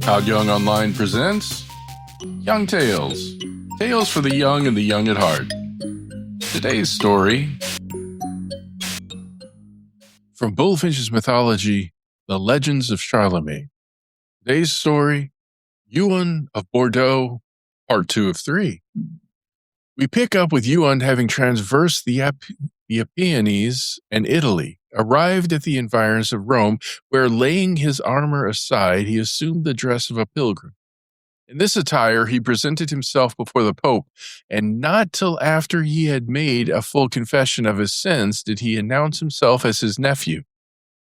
Todd Young Online presents Young Tales. Tales for the young and the young at heart. Today's story from Bulfinch's mythology, The Legends of Charlemagne. Today's story, Huon of Bordeaux, part 2 of 3. We pick up with Huon having traversed the Apennines and Italy, arrived at the environs of Rome, where, laying his armor aside, he assumed the dress of a pilgrim. In this attire, he presented himself before the Pope, and not till after he had made a full confession of his sins did he announce himself as his nephew.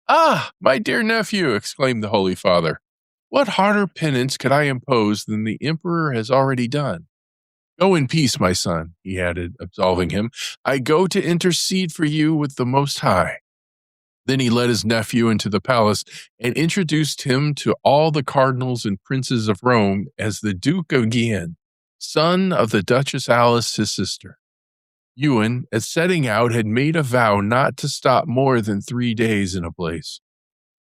"Ah, my dear nephew," exclaimed the Holy Father, "what harder penance could I impose than the Emperor has already done? Go in peace, my son," he added, absolving him. "I go to intercede for you with the Most High." Then he led his nephew into the palace and introduced him to all the cardinals and princes of Rome as the Duke of Guienne, son of the Duchess Alice, his sister. Huon, at setting out, had made a vow not to stop more than 3 days in a place.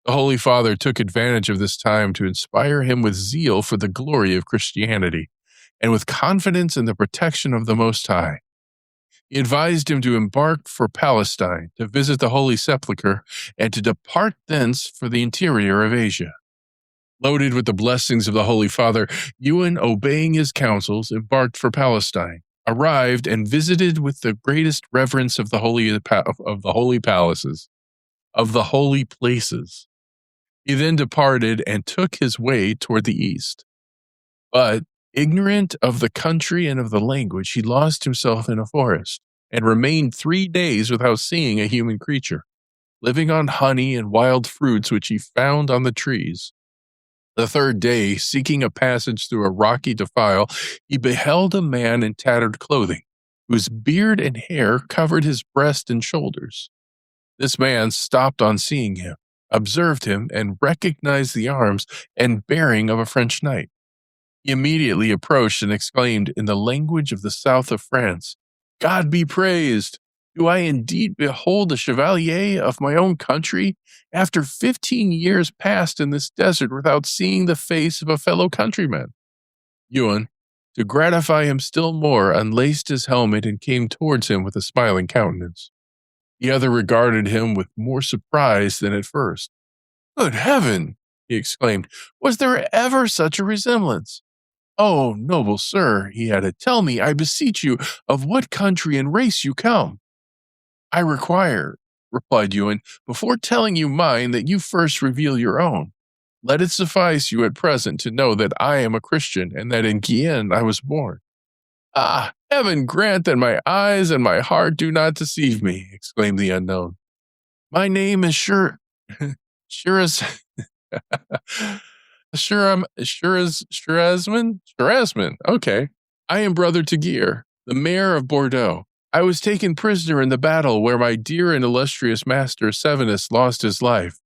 The Holy Father took advantage of this time to inspire him with zeal for the glory of Christianity and with confidence in the protection of the Most High. He advised him to embark for Palestine, to visit the Holy Sepulchre, and to depart thence for the interior of Asia. Loaded with the blessings of the Holy Father, Huon, obeying his counsels, embarked for Palestine, arrived, and visited with the greatest reverence of the holy places. He then departed and took his way toward the east. But, ignorant of the country and of the language, he lost himself in a forest and remained 3 days without seeing a human creature, living on honey and wild fruits which he found on the trees. The 3rd day, seeking a passage through a rocky defile, he beheld a man in tattered clothing, whose beard and hair covered his breast and shoulders. This man stopped on seeing him, observed him, and recognized the arms and bearing of a French knight. He immediately approached and exclaimed in the language of the south of France, "God be praised! Do I indeed behold a chevalier of my own country, after 15 years passed in this desert without seeing the face of a fellow countryman?" Huon, to gratify him still more, unlaced his helmet and came towards him with a smiling countenance. The other regarded him with more surprise than at first. "Good heaven!" he exclaimed. "Was there ever such a resemblance? Oh, noble sir," he added, "tell me, I beseech you, of what country and race you come." "I require," replied Huon, "before telling you mine, that you first reveal your own. Let it suffice you at present to know that I am a Christian, and that in Guienne I was born." "Ah, heaven grant that my eyes and my heart do not deceive me," exclaimed the unknown. "My name is Sherasmin. Okay. I am brother to Gear, the mayor of Bordeaux. I was taken prisoner in the battle where my dear and illustrious master Sevinus lost his life.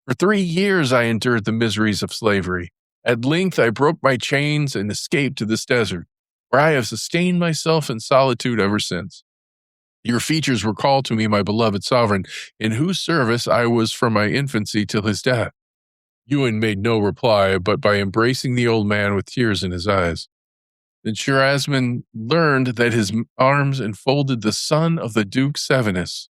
For 3 years I endured the miseries of slavery. At length I broke my chains and escaped to this desert, where I have sustained myself in solitude ever since. Your features recall to me my beloved sovereign, in whose service I was from my infancy till his death." Huon made no reply, but by embracing the old man with tears in his eyes. Then Sherasmin learned that his arms enfolded the son of the Duke Sevinus.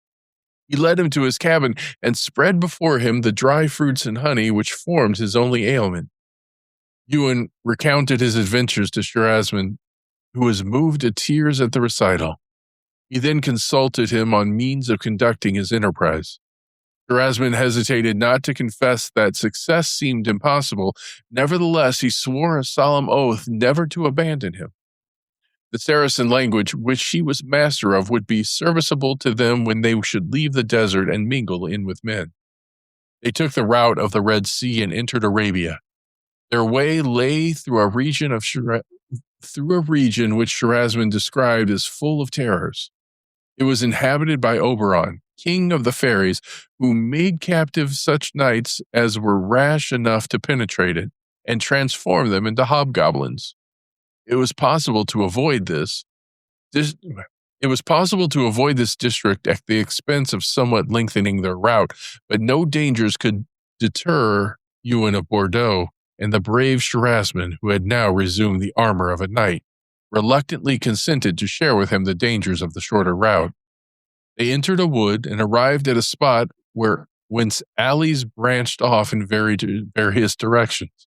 He led him to his cabin and spread before him the dry fruits and honey which formed his only aliment. Huon recounted his adventures to Sherasmin, who was moved to tears at the recital. He then consulted him on means of conducting his enterprise. Sherasmin hesitated not to confess that success seemed impossible. Nevertheless, he swore a solemn oath never to abandon him. The Saracen language, which he was master of, would be serviceable to them when they should leave the desert and mingle in with men. They took the route of the Red Sea and entered Arabia. Their way lay through a region which Sherasmin described as full of terrors. It was inhabited by Oberon, king of the Fairies, who made captive such knights as were rash enough to penetrate it and transform them into hobgoblins. It was possible to avoid this district at the expense of somewhat lengthening their route, but no dangers could deter Huon of Bordeaux and the brave Sherasmin, who had now resumed the armor of a knight, reluctantly consented to share with him the dangers of the shorter route. They entered a wood and arrived at a spot whence alleys branched off in various directions.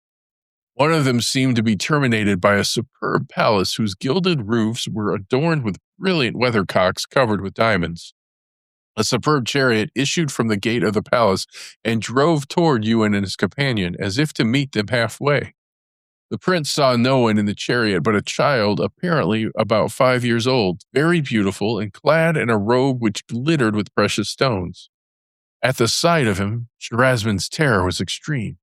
One of them seemed to be terminated by a superb palace whose gilded roofs were adorned with brilliant weathercocks covered with diamonds. A superb chariot issued from the gate of the palace and drove toward Huon and his companion, as if to meet them halfway. The prince saw no one in the chariot but a child, apparently about 5 years old, very beautiful and clad in a robe which glittered with precious stones. At the sight of him, Sherasmin's terror was extreme.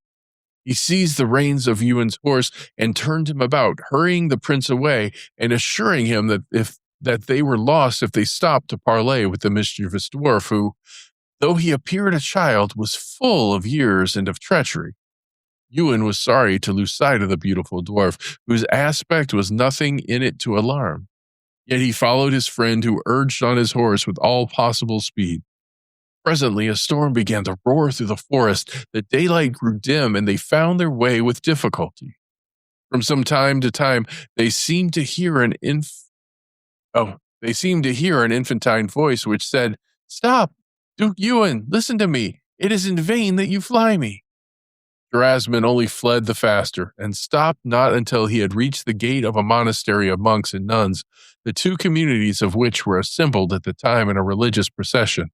He seized the reins of Huon's horse and turned him about, hurrying the prince away and assuring him that they were lost if they stopped to parley with the mischievous dwarf who, though he appeared a child, was full of years and of treachery. Huon was sorry to lose sight of the beautiful dwarf, whose aspect was nothing in it to alarm. Yet he followed his friend, who urged on his horse with all possible speed. Presently, a storm began to roar through the forest. The daylight grew dim, and they found their way with difficulty. From some time to time, they seemed to hear an infantine voice which said, "Stop, Duke Huon, listen to me. It is in vain that you fly me." Sherasmin only fled the faster, and stopped not until he had reached the gate of a monastery of monks and nuns, the two communities of which were assembled at the time in a religious procession.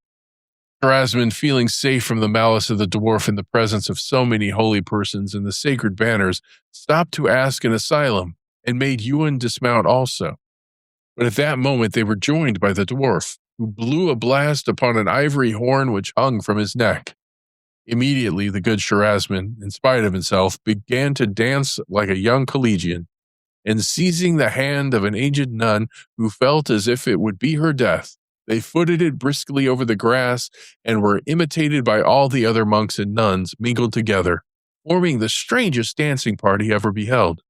Sherasmin, feeling safe from the malice of the dwarf in the presence of so many holy persons and the sacred banners, stopped to ask an asylum, and made Huon dismount also. But at that moment they were joined by the dwarf, who blew a blast upon an ivory horn which hung from his neck. Immediately the good Sherasmin, in spite of himself, began to dance like a young collegian, and seizing the hand of an aged nun who felt as if it would be her death, they footed it briskly over the grass and were imitated by all the other monks and nuns mingled together, forming the strangest dancing party ever beheld.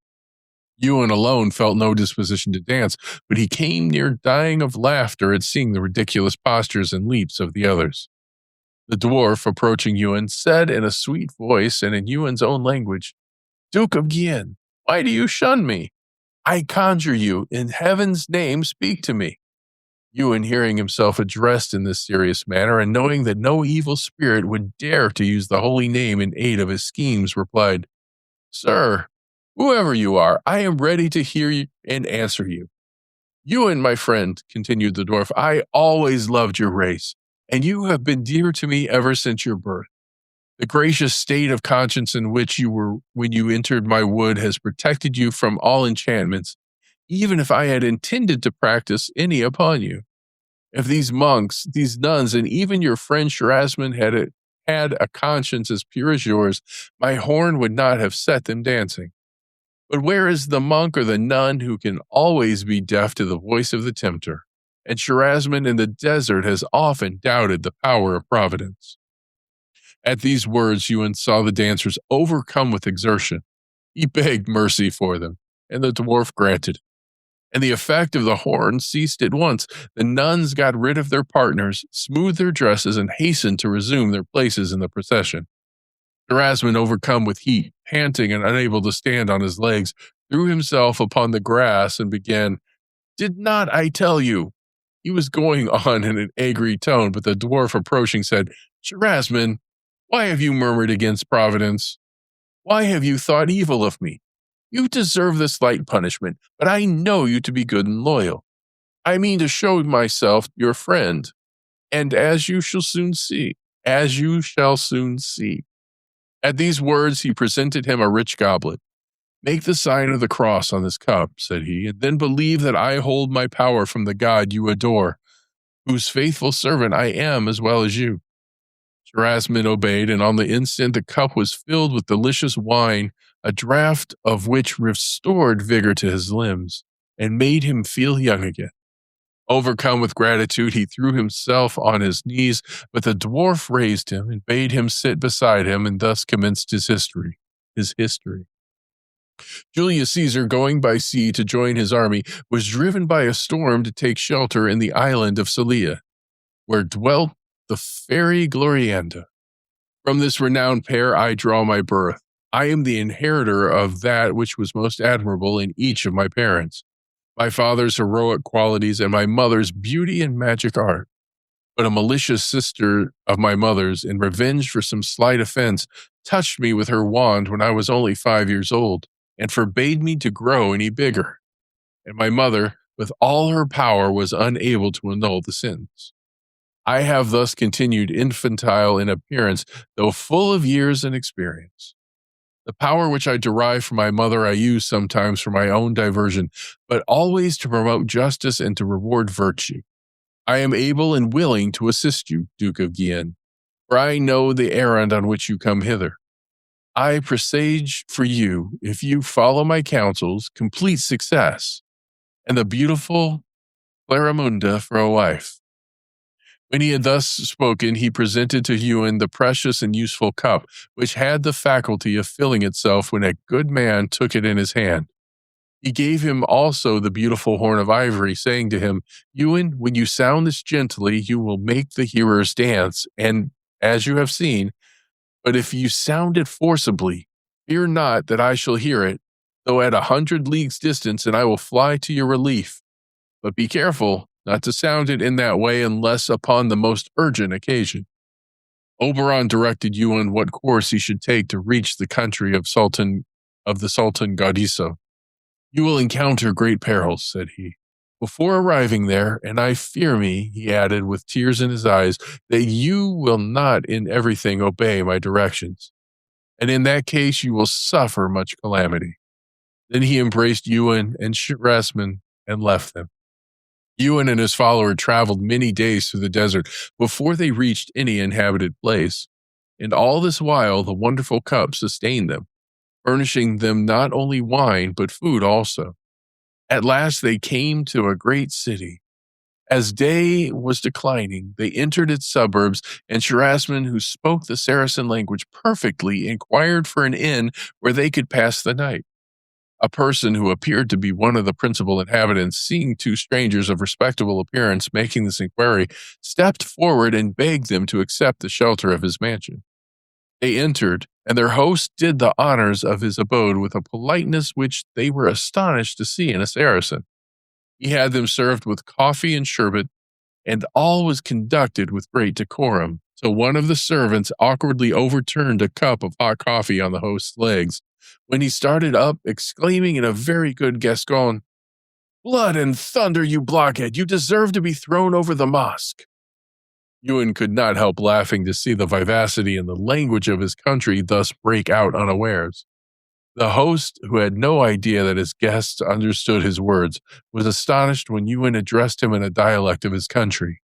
Huon alone felt no disposition to dance, but he came near dying of laughter at seeing the ridiculous postures and leaps of the others. The dwarf, approaching Huon, said in a sweet voice and in Huon's own language, "Duke of Guienne, why do you shun me? I conjure you, in heaven's name, speak to me." Huon, hearing himself addressed in this serious manner, and knowing that no evil spirit would dare to use the holy name in aid of his schemes, replied, "Sir, whoever you are, I am ready to hear you and answer you." "Huon, my friend," continued the dwarf, "I always loved your race, and you have been dear to me ever since your birth. The gracious state of conscience in which you were when you entered my wood has protected you from all enchantments, even if I had intended to practice any upon you. If these monks, these nuns, and even your friend Sherasmin had a conscience as pure as yours, my horn would not have set them dancing. But where is the monk or the nun who can always be deaf to the voice of the tempter? And Sherasmin in the desert has often doubted the power of Providence." At these words, Huon saw the dancers overcome with exertion. He begged mercy for them, and the dwarf granted. And the effect of the horn ceased at once. The nuns got rid of their partners, smoothed their dresses, and hastened to resume their places in the procession. Sherasmin, overcome with heat, panting and unable to stand on his legs, threw himself upon the grass and began, "Did not I tell you?" He was going on in an angry tone, but the dwarf, approaching, said, "Sherasmin, why have you murmured against Providence? Why have you thought evil of me? You deserve this light punishment, but I know you to be good and loyal. I mean to show myself your friend, and as you shall soon see. At these words, he presented him a rich goblet. "Make the sign of the cross on this cup," said he, "and then believe that I hold my power from the God you adore, whose faithful servant I am as well as you." Sherasmin obeyed, and on the instant the cup was filled with delicious wine, a draught of which restored vigor to his limbs and made him feel young again. Overcome with gratitude, he threw himself on his knees, but the dwarf raised him and bade him sit beside him, and thus commenced his history. Julius Caesar, going by sea to join his army, was driven by a storm to take shelter in the island of Celia, where dwelt the fairy Glorianda. From this renowned pair I draw my birth. I am the inheritor of that which was most admirable in each of my parents, my father's heroic qualities and my mother's beauty and magic art. But a malicious sister of my mother's, in revenge for some slight offense, touched me with her wand when I was only 5 years old, and forbade me to grow any bigger. And my mother, with all her power, was unable to annul the sentence. I have thus continued infantile in appearance, though full of years and experience. The power which I derive from my mother I use sometimes for my own diversion, but always to promote justice and to reward virtue. I am able and willing to assist you, Duke of Guienne, for I know the errand on which you come hither. I presage for you, if you follow my counsels, complete success, and the beautiful Clarimunda for a wife. When he had thus spoken, he presented to Huon the precious and useful cup, which had the faculty of filling itself when a good man took it in his hand. He gave him also the beautiful horn of ivory, saying to him, Huon, when you sound this gently, you will make the hearers dance, and as you have seen, but if you sound it forcibly, fear not that I shall hear it, though at 100 leagues distance, and I will fly to your relief. But be careful not to sound it in that way unless upon the most urgent occasion. Oberon directed Huon what course he should take to reach the country of the Sultan Gaudiso. You will encounter great perils, said he, before arriving there, and I fear me, he added with tears in his eyes, that you will not in everything obey my directions, and in that case you will suffer much calamity. Then he embraced Huon and Sherasmin and left them. Huon and his follower traveled many days through the desert before they reached any inhabited place, and all this while the wonderful cup sustained them, furnishing them not only wine, but food also. At last they came to a great city. As day was declining, they entered its suburbs, and Sherasmin, who spoke the Saracen language perfectly, inquired for an inn where they could pass the night. A person who appeared to be one of the principal inhabitants, seeing two strangers of respectable appearance making this inquiry, stepped forward and begged them to accept the shelter of his mansion. They entered, and their host did the honors of his abode with a politeness which they were astonished to see in a Saracen. He had them served with coffee and sherbet, and all was conducted with great decorum, till one of the servants awkwardly overturned a cup of hot coffee on the host's legs, when he started up, exclaiming in a very good Gascon, Blood and thunder, you blockhead! You deserve to be thrown over the mosque. Huon could not help laughing to see the vivacity and the language of his country thus break out unawares. The host, who had no idea that his guests understood his words, was astonished when Huon addressed him in a dialect of his country.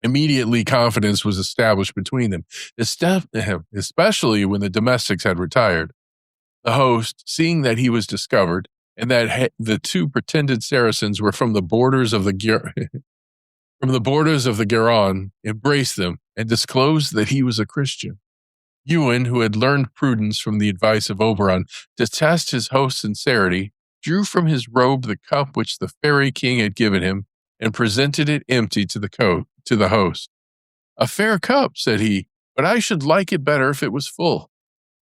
Immediately confidence was established between them, especially when the domestics had retired. The host, seeing that he was discovered, and that the two pretended Saracens were from the borders of the Garonne, embraced them and disclosed that he was a Christian. Huon, who had learned prudence from the advice of Oberon to test his host's sincerity, drew from his robe the cup which the fairy king had given him and presented it empty to the host. A fair cup, said he, but I should like it better if it was full.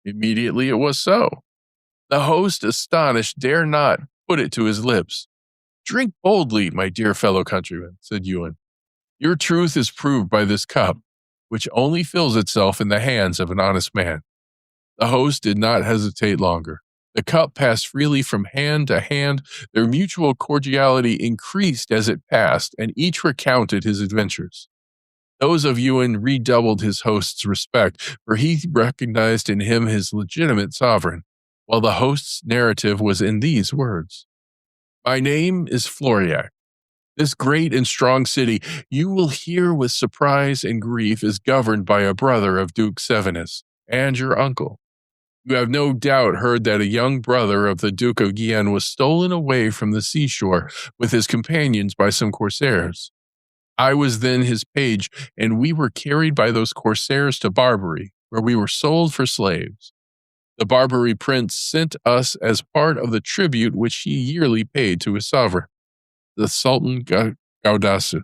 Immediately it was so. The host, astonished, dare not put it to his lips. Drink boldly, my dear fellow countrymen, said Huon. Your truth is proved by this cup, which only fills itself in the hands of an honest man. The host did not hesitate longer. The cup passed freely from hand to hand. Their mutual cordiality increased as it passed, and each recounted his adventures. Those of Huon redoubled his host's respect, for he recognized in him his legitimate sovereign, while the host's narrative was in these words. My name is Floriac. This great and strong city, you will hear with surprise and grief, is governed by a brother of Duke Sevenus, and your uncle. You have no doubt heard that a young brother of the Duke of Guienne was stolen away from the seashore with his companions by some corsairs. I was then his page, and we were carried by those corsairs to Barbary, where we were sold for slaves. The Barbary prince sent us as part of the tribute which he yearly paid to his sovereign, the Sultan Gaudiso.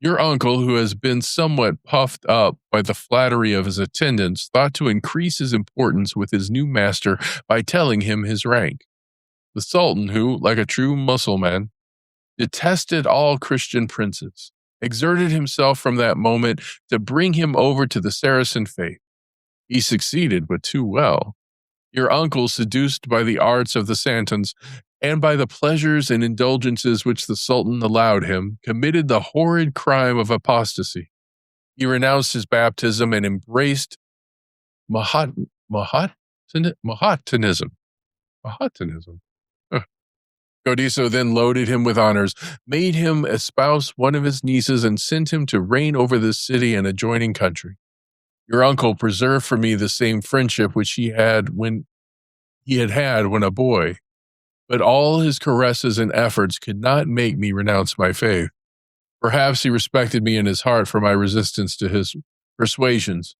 Your uncle, who has been somewhat puffed up by the flattery of his attendants, thought to increase his importance with his new master by telling him his rank. The Sultan, who, like a true Mussulman, detested all Christian princes, exerted himself from that moment to bring him over to the Saracen faith. He succeeded, but too well. Your uncle, seduced by the arts of the Santons and by the pleasures and indulgences which the Sultan allowed him, committed the horrid crime of apostasy. He renounced his baptism and embraced Mahometanism. Huh. Godiso then loaded him with honors, made him espouse one of his nieces, and sent him to reign over this city and adjoining country. Your uncle preserved for me the same friendship which he had when a boy, but all his caresses and efforts could not make me renounce my faith. Perhaps he respected me in his heart for my resistance to his persuasions.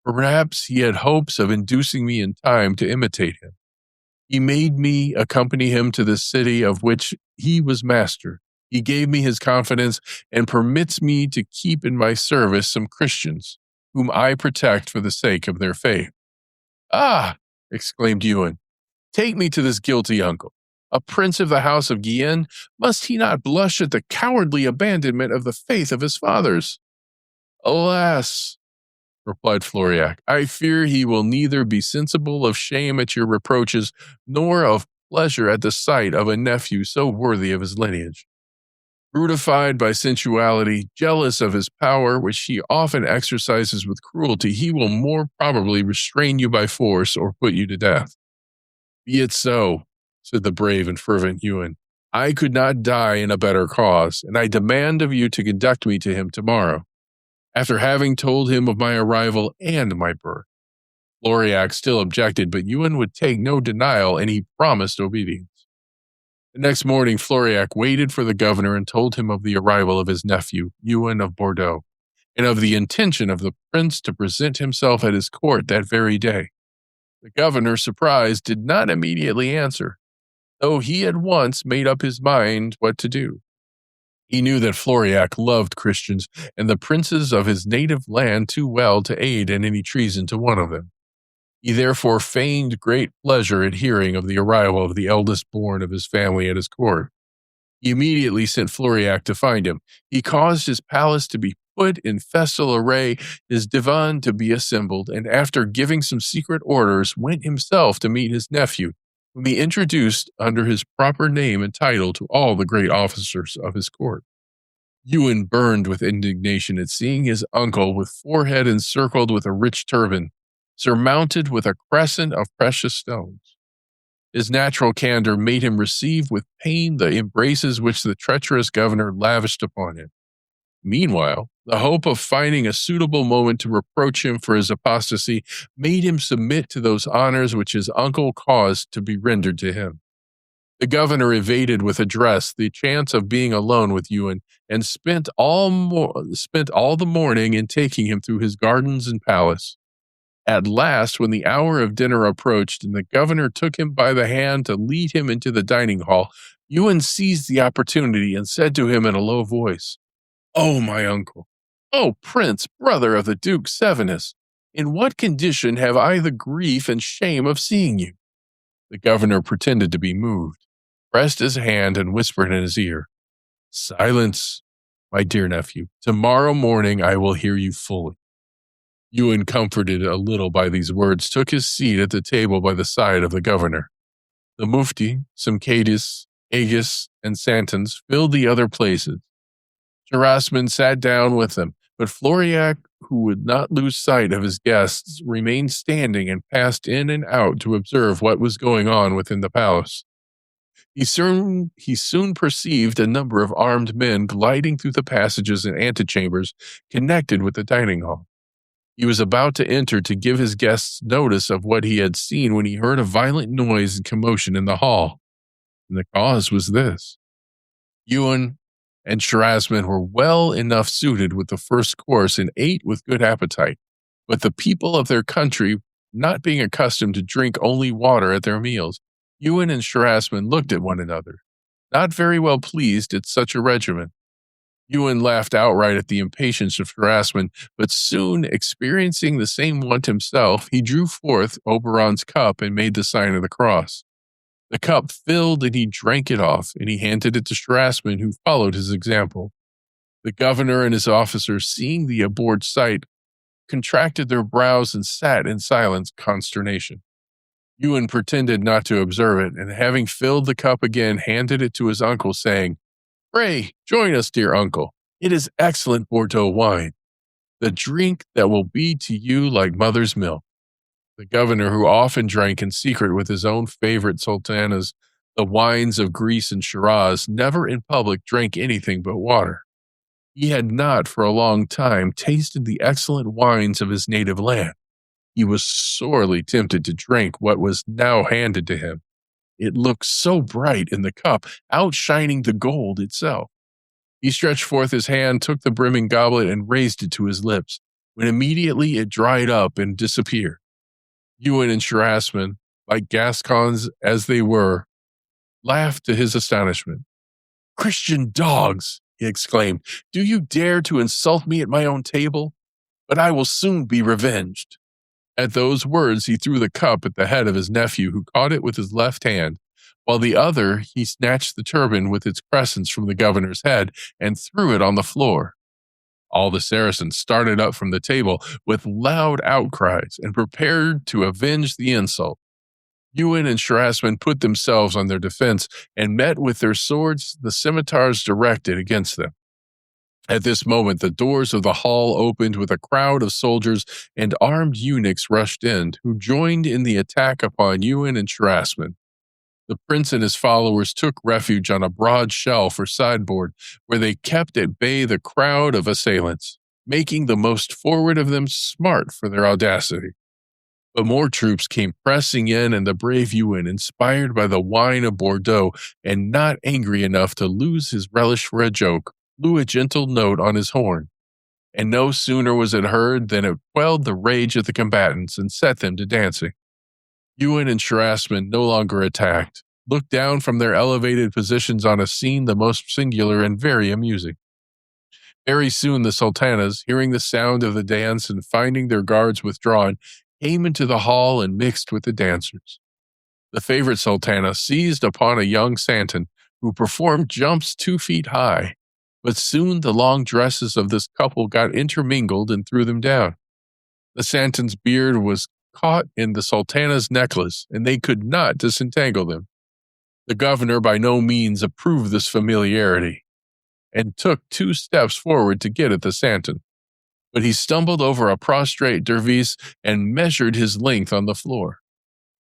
Perhaps he had hopes of inducing me in time to imitate him. He made me accompany him to the city of which he was master. He gave me his confidence and permits me to keep in my service some Christians, whom I protect for the sake of their faith. Ah, exclaimed Huon, take me to this guilty uncle. A prince of the house of Guienne, must he not blush at the cowardly abandonment of the faith of his fathers? Alas, replied Floriac, I fear he will neither be sensible of shame at your reproaches, nor of pleasure at the sight of a nephew so worthy of his lineage. Brutified by sensuality, jealous of his power, which he often exercises with cruelty, he will more probably restrain you by force or put you to death. Be it so, said the brave and fervent Huon. I could not die in a better cause, and I demand of you to conduct me to him tomorrow, after having told him of my arrival and my birth. Floriac still objected, but Huon would take no denial, and he promised obedience. The next morning, Floriac waited for the governor and told him of the arrival of his nephew, Huon of Bordeaux, and of the intention of the prince to present himself at his court that very day. The governor, surprised, did not immediately answer, though he had once made up his mind what to do. He knew that Floriac loved Christians and the princes of his native land too well to aid in any treason to one of them. He therefore feigned great pleasure at hearing of the arrival of the eldest born of his family at his court. He immediately sent Floriac to find him. He caused his palace to be put in festal array, his divan to be assembled, and after giving some secret orders, went himself to meet his nephew, whom he introduced under his proper name and title to all the great officers of his court. Huon burned with indignation at seeing his uncle with forehead encircled with a rich turban, surmounted with a crescent of precious stones. His natural candor made him receive with pain the embraces which the treacherous governor lavished upon him. Meanwhile, the hope of finding a suitable moment to reproach him for his apostasy made him submit to those honors which his uncle caused to be rendered to him. The governor evaded with address the chance of being alone with Huon, and spent all the morning in taking him through his gardens and palace. At last, when the hour of dinner approached, and the governor took him by the hand to lead him into the dining hall, Huon seized the opportunity and said to him in a low voice, "Oh, my uncle! Oh, prince, brother of the Duke Sevenus! In what condition have I the grief and shame of seeing you?" The governor pretended to be moved, pressed his hand, and whispered in his ear, "Silence, my dear nephew. Tomorrow morning I will hear you fully." Huon, comforted a little by these words, took his seat at the table by the side of the governor. The mufti, some cadis, Agis, and Santons filled the other places. Sherasmin sat down with them, but Floriac, who would not lose sight of his guests, remained standing and passed in and out to observe what was going on within the palace. He soon perceived a number of armed men gliding through the passages and antechambers connected with the dining hall. He was about to enter to give his guests notice of what he had seen when he heard a violent noise and commotion in the hall. And the cause was this. Huon and Sherasmin were well enough suited with the first course and ate with good appetite, but the people of their country, not being accustomed to drink only water at their meals, Huon and Sherasmin looked at one another, not very well pleased at such a regimen. Huon laughed outright at the impatience of Sherasmin, but soon, experiencing the same want himself, he drew forth Oberon's cup and made the sign of the cross. The cup filled and he drank it off, and he handed it to Sherasmin, who followed his example. The governor and his officers, seeing the abhorred sight, contracted their brows and sat in silent consternation. Huon pretended not to observe it, and having filled the cup again, handed it to his uncle, saying, "Pray, join us, dear uncle. It is excellent Bordeaux wine, the drink that will be to you like mother's milk." The governor, who often drank in secret with his own favorite sultanas, the wines of Greece and Shiraz, never in public drank anything but water. He had not for a long time tasted the excellent wines of his native land. He was sorely tempted to drink what was now handed to him. It looked so bright in the cup, outshining the gold itself. He stretched forth his hand, took the brimming goblet, and raised it to his lips, when immediately it dried up and disappeared. Huon and Sherasmin, like Gascons as they were, laughed to his astonishment. "Christian dogs!" he exclaimed. "Do you dare to insult me at my own table? But I will soon be revenged." At those words, he threw the cup at the head of his nephew, who caught it with his left hand, while the other he snatched the turban with its crescents from the governor's head and threw it on the floor. All the Saracens started up from the table with loud outcries and prepared to avenge the insult. Huon and Sherasmin put themselves on their defense and met with their swords, the scimitars directed against them. At this moment, the doors of the hall opened with a crowd of soldiers, and armed eunuchs rushed in, who joined in the attack upon Huon and Sherasmin. The prince and his followers took refuge on a broad shelf or sideboard, where they kept at bay the crowd of assailants, making the most forward of them smart for their audacity. But more troops came pressing in, and the brave Huon, inspired by the wine of Bordeaux and not angry enough to lose his relish for a joke, blew a gentle note on his horn, and no sooner was it heard than it quelled the rage of the combatants and set them to dancing. Huon and Sherasmin, no longer attacked, looked down from their elevated positions on a scene the most singular and very amusing. Very soon the sultanas, hearing the sound of the dance and finding their guards withdrawn, came into the hall and mixed with the dancers. The favorite sultana seized upon a young santon, who performed jumps 2 feet high, but soon the long dresses of this couple got intermingled and threw them down. The santon's beard was caught in the sultana's necklace, and they could not disentangle them. The governor by no means approved this familiarity, and took 2 steps forward to get at the santon. But he stumbled over a prostrate dervish and measured his length on the floor.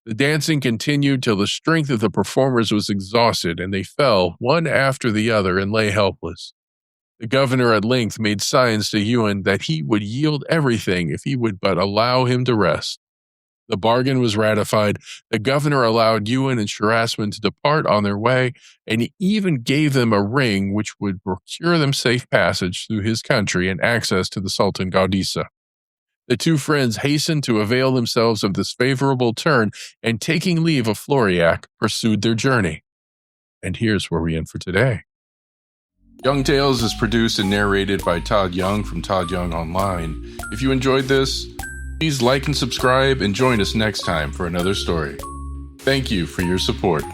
The dancing continued till the strength of the performers was exhausted, and they fell one after the other and lay helpless. The governor at length made signs to Huon that he would yield everything if he would but allow him to rest. The bargain was ratified. The governor allowed Huon and Sherasmin to depart on their way, and he even gave them a ring which would procure them safe passage through his country and access to the Sultan Gaudissa. The 2 friends hastened to avail themselves of this favorable turn, and taking leave of Floriac, pursued their journey. And here's where we end for today. Young Tales is produced and narrated by Todd Young from Todd Young Online. If you enjoyed this, please like and subscribe and join us next time for another story. Thank you for your support.